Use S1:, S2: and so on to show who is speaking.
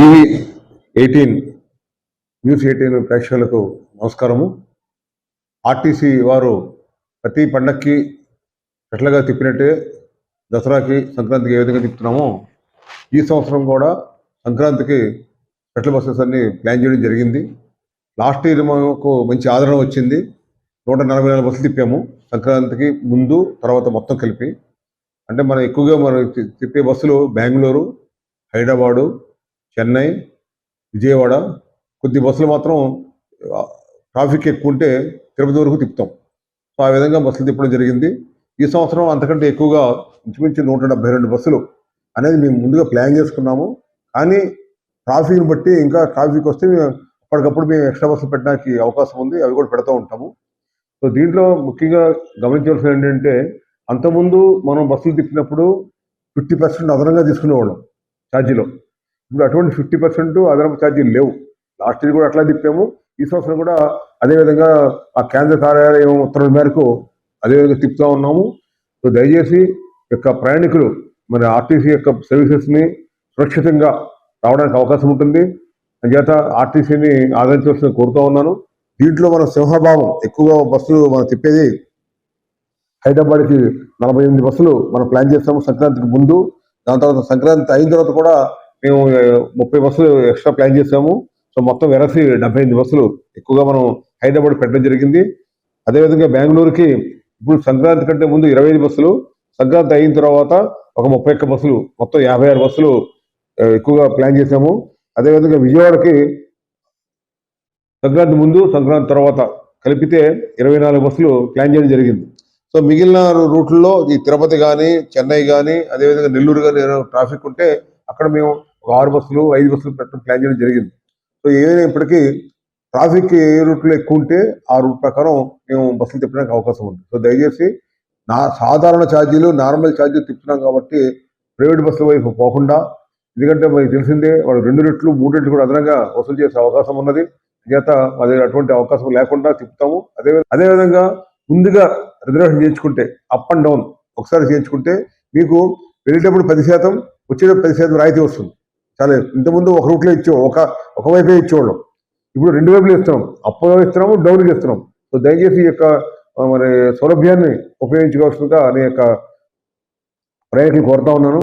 S1: TV 18 news 18 ప్రేక్షకులకు నమస్కారము. RTC వారు ప్రతి పండక్కి ఎట్లాగా తిప్పినట్టే దసరాకి సంక్రాంతికి ఏ విధంగా తిప్పుతున్నామో ఈ సంవత్సరం కూడా సంక్రాంతికి స్పెషల్ బస్సెస్ అన్ని ప్లాన్ చేయడం జరిగింది. లాస్ట్ ఇయర్ మాకు మంచి ఆదరణ వచ్చింది. 144 బస్సులు తిప్పాము సంక్రాంతికి ముందు తర్వాత మొత్తం కలిపి. అంటే మనం ఎక్కువగా తిప్పే బస్సులు బెంగళూరు, హైదరాబాదు, చెన్నై, విజయవాడ. కొద్ది బస్సులు మాత్రం ట్రాఫిక్ ఎక్కువ ఉంటే తిరుపతి వరకు తిప్పుతాం. సో ఆ విధంగా బస్సులు తిప్పడం జరిగింది. ఈ సంవత్సరం అంతకంటే ఎక్కువగా ఇంచుమించు 172 బస్సులు అనేది మేము ముందుగా ప్లాన్ చేసుకున్నాము. కానీ ట్రాఫిక్ని బట్టి ఇంకా ట్రాఫిక్ వస్తే అప్పటికప్పుడు మేము ఎక్స్ట్రా బస్సులు పెట్టడానికి అవకాశం ఉంది. అవి కూడా పెడతా ఉంటాము. సో దీంట్లో ముఖ్యంగా గమనించవలసింది ఏంటంటే, అంతకుముందు మనం బస్సులు తిప్పినప్పుడు 50% అదనంగా తీసుకునేవాళ్ళం ఛార్జీలో. ఇప్పుడు అటువంటి 50% అదనపు ఛార్జీలు లేవు. లాస్ట్ ఇయర్ కూడా అట్లా తిప్పాము. ఈ సంవత్సరం కూడా అదేవిధంగా ఆ కేంద్ర కార్యాలయం ఉత్తర్వుల మేరకు అదేవిధంగా తిప్పుతూ ఉన్నాము. సో దయచేసి యొక్క ప్రయాణికులు మన ఆర్టీసీ యొక్క సర్వీసెస్ని సురక్షితంగా రావడానికి అవకాశం ఉంటుంది. అంచేత ఆర్టీసీని ఆదరించవలసింది కోరుతూ ఉన్నాను. దీంట్లో మన సింహభావం ఎక్కువగా బస్సులు మనం తిప్పేది హైదరాబాద్కి 48 బస్సులు మనం ప్లాన్ చేస్తాము సంక్రాంతికి ముందు. దాని తర్వాత సంక్రాంతి అయిన తర్వాత కూడా మేము 30 బస్సులు ఎక్స్ట్రా ప్లాన్ చేసాము. సో మొత్తం వెరసి 78 బస్సులు ఎక్కువగా మనం హైదరాబాద్ పెట్టడం జరిగింది. అదేవిధంగా బెంగళూరుకి ఇప్పుడు సంక్రాంతి కంటే ముందు 25 బస్సులు, సంక్రాంతి అయిన తర్వాత ఒక 31 బస్సులు, మొత్తం 56 బస్సులు ఎక్కువగా ప్లాన్ చేసాము. అదేవిధంగా విజయవాడకి సంక్రాంతి ముందు సంక్రాంతి తర్వాత కలిపితే 24 బస్సులు ప్లాన్ చేయడం జరిగింది. సో మిగిలిన రూట్లలో ఈ తిరుపతి కానీ, చెన్నై కానీ, అదేవిధంగా నెల్లూరు కానీ ట్రాఫిక్ ఉంటే అక్కడ మేము ఒక 6 బస్సులు 5 బస్సులు పెట్టడం ప్లాన్ చేయడం జరిగింది. సో ఏదైనా ఇప్పటికీ ట్రాఫిక్ ఏ రూట్లో ఎక్కువ ఉంటే ఆ రూట్ ప్రకారం మేము బస్సులు తిప్పడానికి అవకాశం ఉంది. సో దయచేసి సాధారణ ఛార్జీలు, నార్మల్ ఛార్జీలు తిప్పుతున్నాం కాబట్టి ప్రైవేట్ బస్సుల వైపు పోకుండా, ఎందుకంటే మనకి తెలిసిందే వాళ్ళు 2 రెట్లు 3 రెట్లు కూడా అదనంగా వసూలు చేసే అవకాశం ఉన్నది. చేత అది అటువంటి అవకాశం లేకుండా తిప్పుతాము. అదేవిధంగా ముందుగా రిజర్వేషన్ చేయించుకుంటే అప్ అండ్ డౌన్ ఒకసారి చేయించుకుంటే మీకు వెళ్ళేటప్పుడు 10%, వచ్చేటప్పుడు 10% రాయితీ వస్తుంది. చాలా ఇంతకుముందు ఒక రూట్లో ఒకవైపే ఇచ్చేవాళ్ళం. ఇప్పుడు 2 వైపులు ఇస్తున్నాం, అప్ ఇస్తున్నాము, డౌన్కి ఇస్తున్నాం. సో దయచేసి ఈ యొక్క మరి సౌలభ్యాన్ని ఉపయోగించుకోవాల్సిందిగా నీ యొక్క ప్రయాణికులు కోరుతా ఉన్నాను.